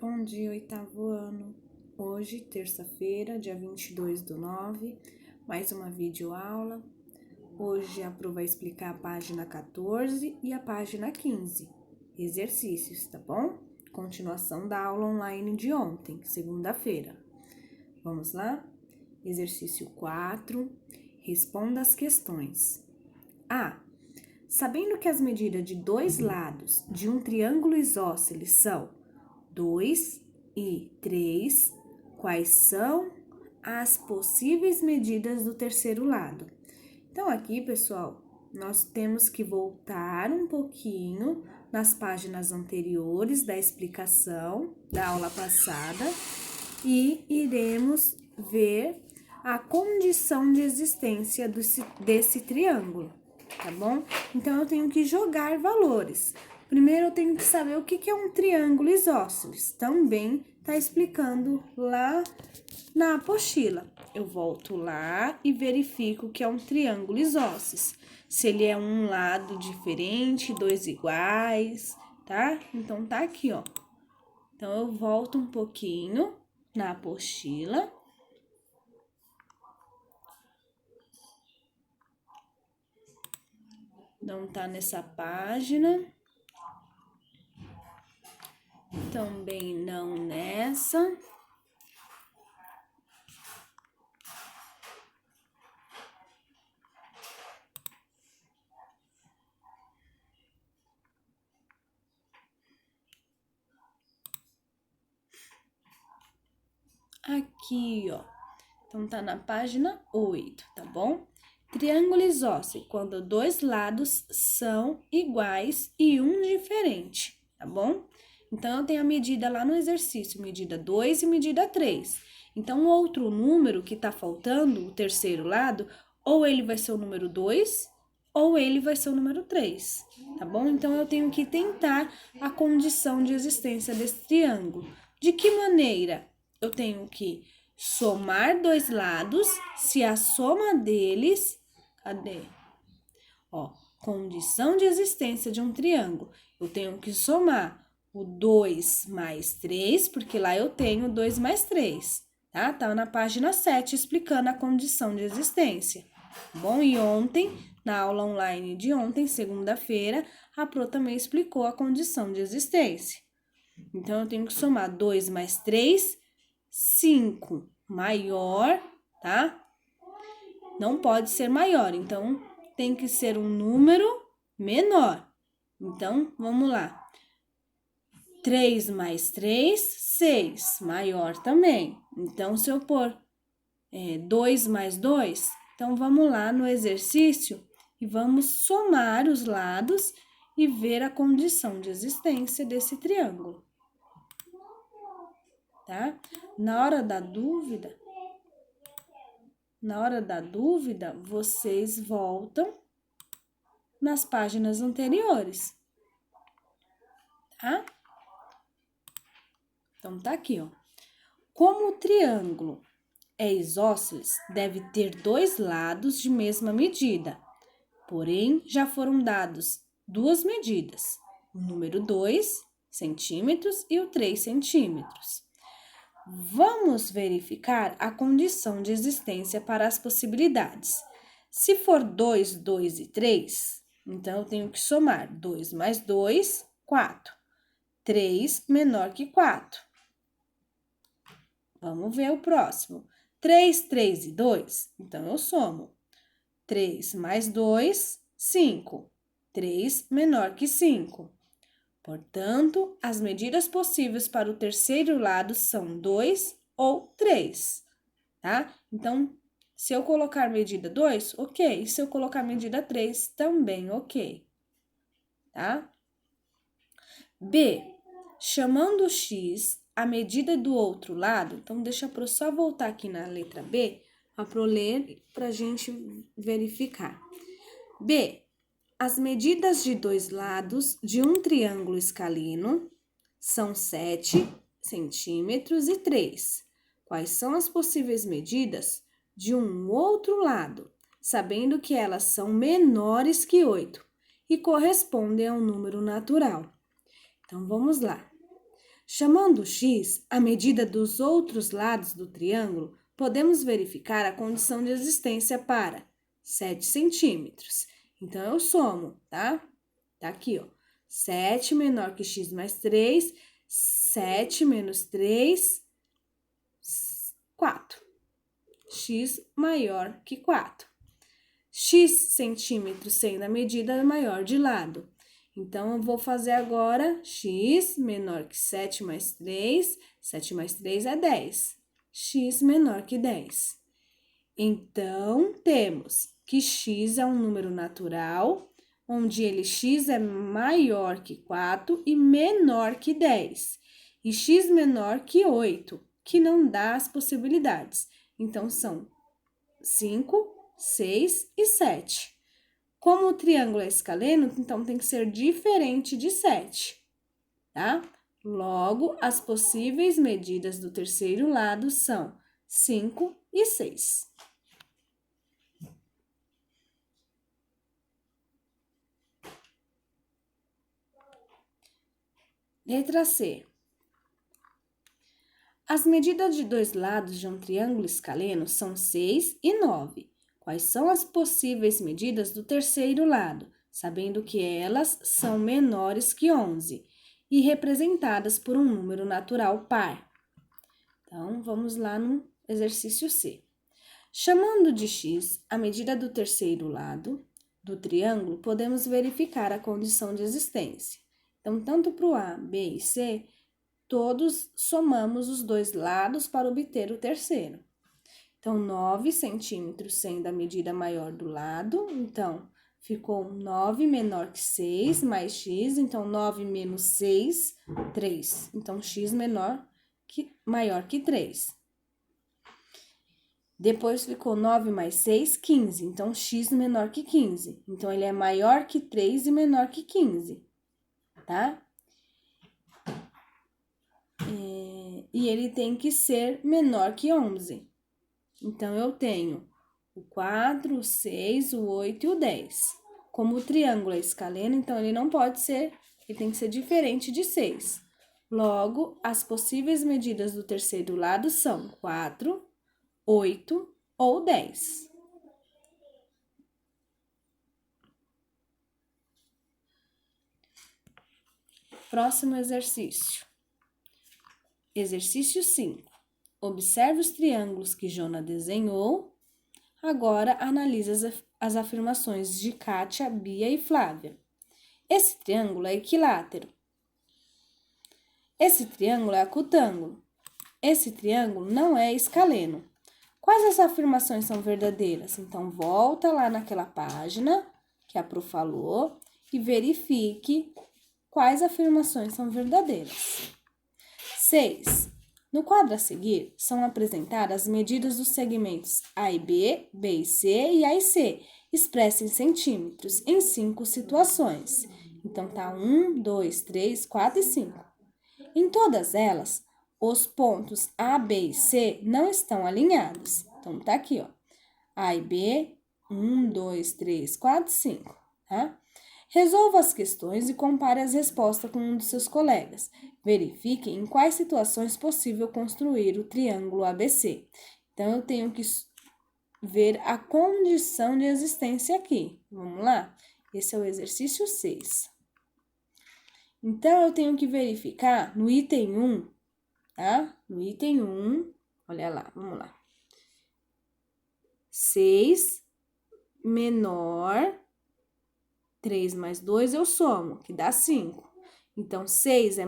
Bom dia, oitavo ano. Hoje, terça-feira, dia 22/9, mais uma videoaula. Hoje a Pro vai explicar a página 14 e a página 15. Exercícios, tá bom? Continuação da aula online de ontem, segunda-feira. Vamos lá? Exercício 4. Responda as questões. A. Sabendo que as medidas de dois lados de um triângulo isósceles são 2 e 3, quais são as possíveis medidas do terceiro lado? Então, aqui, pessoal, nós temos que voltar um pouquinho nas páginas anteriores da explicação da aula passada e iremos ver a condição de existência desse triângulo, tá bom? Então, eu tenho que jogar valores. Primeiro, eu tenho que saber o que é um triângulo isósceles. Também tá explicando lá na apostila. Eu volto lá e verifico que é um triângulo isósceles. Se ele é um lado diferente, dois iguais, tá? Então, tá aqui, ó. Então, eu volto um pouquinho na apostila. Não tá nessa página. Também não nessa. Aqui, ó. Então, tá na página 8, tá bom? Triângulo isósceles, quando dois lados são iguais e um diferente, tá bom? Então, eu tenho a medida lá no exercício, medida 2 e medida 3. Então, o outro número que tá faltando, o terceiro lado, ou ele vai ser o número 2, ou ele vai ser o número 3, tá bom? Então, eu tenho que tentar a condição de existência desse triângulo. De que maneira? Eu tenho que somar dois lados, se a soma deles... Cadê? Ó, condição de existência de um triângulo. Eu tenho que somar o 2 mais 3, porque lá eu tenho 2 mais 3, tá? Tá na página 7 explicando a condição de existência. Bom, e ontem, na aula online de ontem, segunda-feira, a Pro também explicou a condição de existência. Então, eu tenho que somar 2 mais 3, 5 maior, tá? Não pode ser maior, então tem que ser um número menor. Então, vamos lá. 3 mais 3, 6, maior também. Então, se eu pôr 2 mais 2, então vamos lá no exercício e vamos somar os lados e ver a condição de existência desse triângulo. Tá? Na hora da dúvida, vocês voltam nas páginas anteriores, tá? Então, tá aqui, ó. Como o triângulo é isósceles, deve ter dois lados de mesma medida. Porém, já foram dados duas medidas, o número 2 centímetros e o 3 centímetros. Vamos verificar a condição de existência para as possibilidades. Se for 2, 2 e 3, então eu tenho que somar 2 mais 2, 4. 3 menor que 4. Vamos ver o próximo. 3, 3 e 2, então eu somo. 3 mais 2, 5. 3 menor que 5. Portanto, as medidas possíveis para o terceiro lado são 2 ou 3, tá? Então, se eu colocar medida 2, ok. Se eu colocar medida 3, também ok, tá? B, chamando o x a medida do outro lado, então deixa eu só voltar aqui na letra B, para ler, para a gente verificar. B, as medidas de dois lados de um triângulo escaleno são 7 centímetros e 3. Quais são as possíveis medidas de um outro lado, sabendo que elas são menores que 8 e correspondem a um número natural? Então, vamos lá. Chamando x a medida dos outros lados do triângulo, podemos verificar a condição de existência para 7 centímetros. Então, eu somo, tá? Tá aqui, ó. 7 menor que x mais 3, 7 menos 3, 4. X maior que 4. X centímetros sendo a medida maior de lado. Então, eu vou fazer agora x menor que 7 mais 3. 7 mais 3 é 10. X menor que 10. Então, temos que x é um número natural, onde x é maior que 4 e menor que 10. E x menor que 8, que não dá as possibilidades. Então, são 5, 6 e 7. Como o triângulo é escaleno, então tem que ser diferente de 7, tá? Logo, as possíveis medidas do terceiro lado são 5 e 6. Letra C. As medidas de dois lados de um triângulo escaleno são 6 e 9. Quais são as possíveis medidas do terceiro lado, sabendo que elas são menores que 11 e representadas por um número natural par? Então, vamos lá no exercício C. Chamando de x a medida do terceiro lado do triângulo, podemos verificar a condição de existência. Então, tanto para o A, B e C, todos somamos os dois lados para obter o terceiro. Então, 9 centímetros sendo a medida maior do lado, então, ficou 9 menor que 6, mais x, então, 9 menos 6, 3. Então, x maior que 3. Depois, ficou 9 mais 6, 15. Então, x menor que 15. Então, ele é maior que 3 e menor que 15, tá? E ele tem que ser menor que 11. Então, eu tenho o 4, o 6, o 8 e o 10. Como o triângulo é escaleno, então, ele não pode ser, ele tem que ser diferente de 6. Logo, as possíveis medidas do terceiro lado são 4, 8 ou 10. Próximo exercício. Exercício 5. Observe os triângulos que Jona desenhou. Agora, analise as afirmações de Kátia, Bia e Flávia. Esse triângulo é equilátero. Esse triângulo é acutângulo. Esse triângulo não é escaleno. Quais as afirmações são verdadeiras? Então, volta lá naquela página que a Pro falou e verifique quais afirmações são verdadeiras. 6. No quadro a seguir, são apresentadas as medidas dos segmentos A e B, B e C e A e C, expressa em centímetros, em 5 situações. Então, tá 1, 2, 3, 4 e 5. Em todas elas, os pontos A, B e C não estão alinhados. Então, tá aqui, ó. A e B, 1, 2, 3, 4, 5, tá? Resolva as questões e compare as respostas com um dos seus colegas. Verifique em quais situações é possível construir o triângulo ABC. Então, eu tenho que ver a condição de existência aqui. Vamos lá? Esse é o exercício 6. Então, eu tenho que verificar no item 1, tá? No item 1, olha lá, vamos lá. 6 menor 3 mais 2 eu somo, que dá 5. Então, 6 é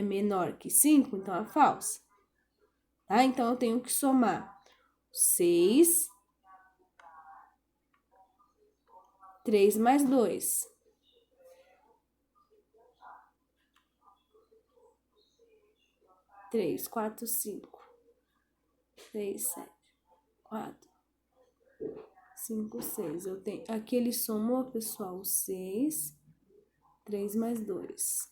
menor que 5, então é falsa. Tá? Então, eu tenho que somar 6, 3 mais 2. 3, 4, 5. 3, 7, 4, 5, 6. Eu tenho, aqui ele somou, pessoal, 6, 3 mais 2.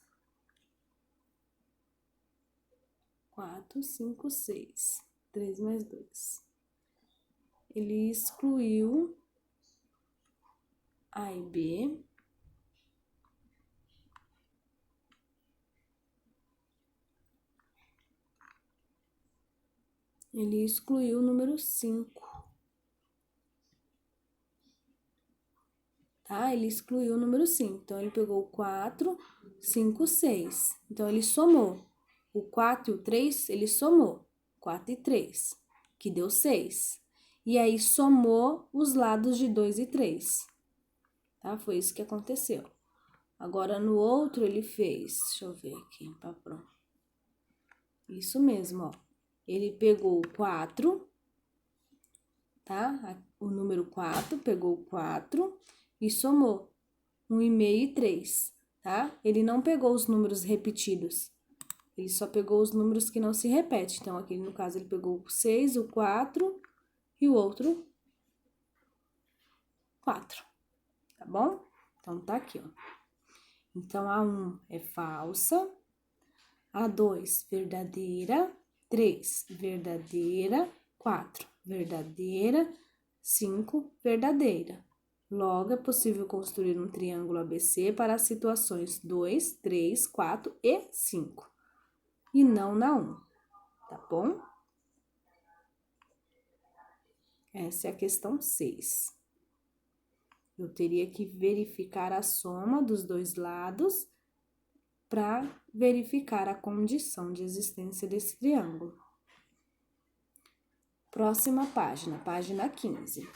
4, 5, 6. 3 mais 2. Ele excluiu A e B. Ele excluiu o número 5. Tá? Ele excluiu o número 5. Então, ele pegou o 4, 5, 6. Então, ele somou. O 4 e o 3, ele somou. 4 e 3, que deu 6. E aí, somou os lados de 2 e 3. Tá? Foi isso que aconteceu. Agora, no outro, ele fez... Deixa eu ver aqui, tá pronto. Isso mesmo, ó. Ele pegou o 4, tá? O número 4, pegou o 4 e somou 1,5 e 3, tá? Ele não pegou os números repetidos. Ele só pegou os números que não se repetem. Então, aqui no caso, ele pegou o 6, o 4 e o outro 4, tá bom? Então, tá aqui, ó. Então, a 1 é falsa, a 2, verdadeira, 3, verdadeira, 4, verdadeira, 5, verdadeira. Logo, é possível construir um triângulo ABC para as situações 2, 3, 4 e 5, e não na 1, tá bom? Essa é a questão 6. Eu teria que verificar a soma dos dois lados para verificar a condição de existência desse triângulo. Próxima página, página 15.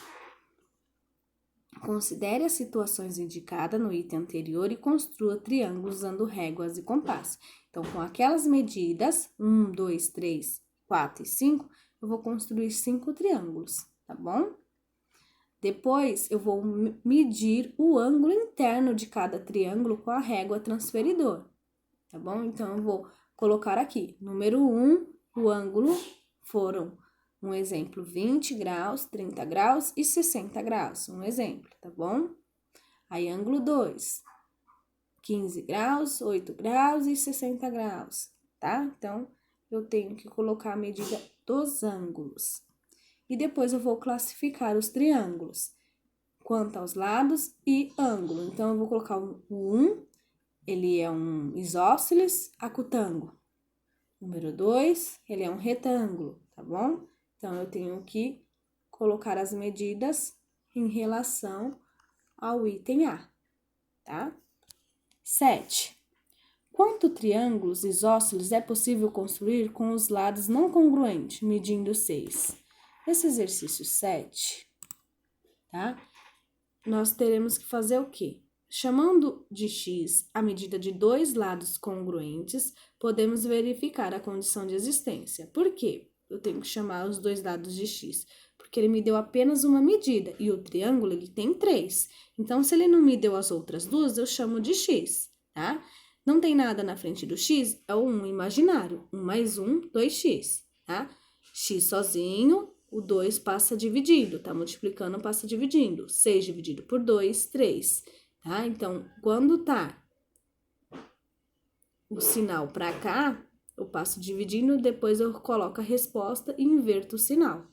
Considere as situações indicadas no item anterior e construa triângulos usando réguas e compasso. Então, com aquelas medidas, 1, 2, 3, 4 e 5, eu vou construir 5 triângulos, tá bom? Depois, eu vou medir o ângulo interno de cada triângulo com a régua transferidor, tá bom? Então, eu vou colocar aqui, número 1, o ângulo foram, um exemplo, 20 graus, 30 graus e 60 graus, um exemplo, tá bom? Aí, ângulo 2, 15 graus, 8 graus e 60 graus, tá? Então, eu tenho que colocar a medida dos ângulos. E depois eu vou classificar os triângulos, quanto aos lados e ângulo. Então, eu vou colocar o 1, ele é um isósceles acutângulo. Número 2, ele é um retângulo, tá bom? Então, eu tenho que colocar as medidas em relação ao item A, tá? 7. Quantos triângulos isósceles é possível construir com os lados não congruentes, medindo 6? Esse exercício 7, tá? Nós teremos que fazer o quê? Chamando de x a medida de dois lados congruentes, podemos verificar a condição de existência. Por quê? Eu tenho que chamar os dois lados de x, porque ele me deu apenas uma medida e o triângulo ele tem 3. Então, se ele não me deu as outras duas, eu chamo de x, tá? Não tem nada na frente do x, é o 1 imaginário. 1 mais 1, 2x, tá? X sozinho, o 2 passa dividido, tá? Multiplicando, passa dividindo. 6 dividido por 2, 3, tá? Então, quando tá o sinal pra cá, eu passo dividindo, depois eu coloco a resposta e inverto o sinal.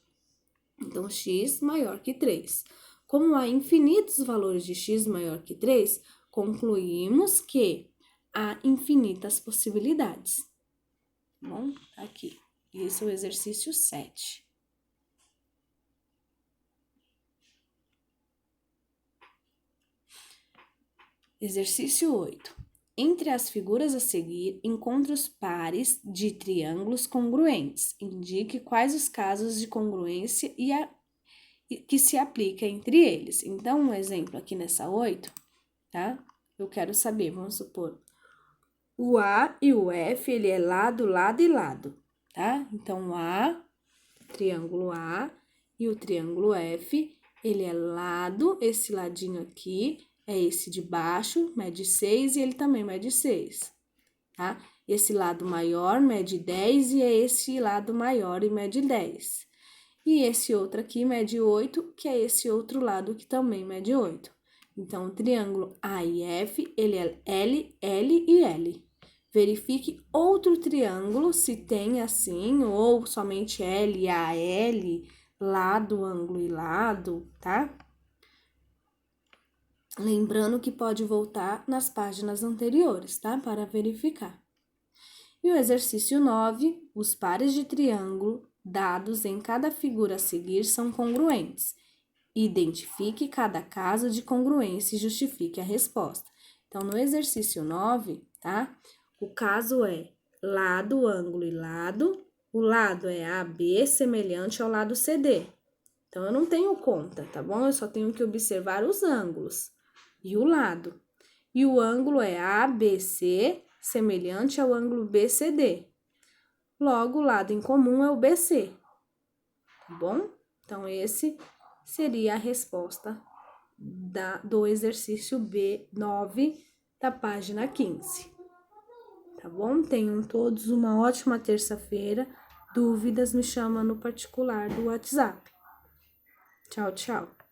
Então, x maior que 3. Como há infinitos valores de x maior que 3, concluímos que há infinitas possibilidades. Tá bom? Aqui. Esse é o exercício 7. Exercício 8. Entre as figuras a seguir, encontre os pares de triângulos congruentes. Indique quais os casos de congruência que se aplica entre eles. Então, um exemplo aqui nessa 8, tá? Eu quero saber, vamos supor, o A e o F, ele é lado, lado e lado, tá? Então, o A, triângulo A, e o triângulo F, ele é lado, esse ladinho aqui, é esse de baixo, mede 6 e ele também mede 6, tá? Esse lado maior mede 10 e é esse lado maior e mede 10. E esse outro aqui mede 8, que é esse outro lado que também mede 8. Então, o triângulo A e F, ele é L, L e L. Verifique outro triângulo, se tem assim, ou somente L, A, L, lado, ângulo e lado, tá? Lembrando que pode voltar nas páginas anteriores, tá? Para verificar. E o exercício 9, os pares de triângulo dados em cada figura a seguir são congruentes. Identifique cada caso de congruência e justifique a resposta. Então, no exercício 9, tá? O caso é lado, ângulo e lado. O lado é AB semelhante ao lado CD. Então, eu não tenho conta, tá bom? Eu só tenho que observar os ângulos e o lado. E o ângulo é ABC semelhante ao ângulo BCD. Logo, o lado em comum é o BC, tá bom? Então, esse seria a resposta do exercício B9 da página 15. Tá bom? Tenham todos uma ótima terça-feira. Dúvidas, me chama no particular do WhatsApp. Tchau, tchau.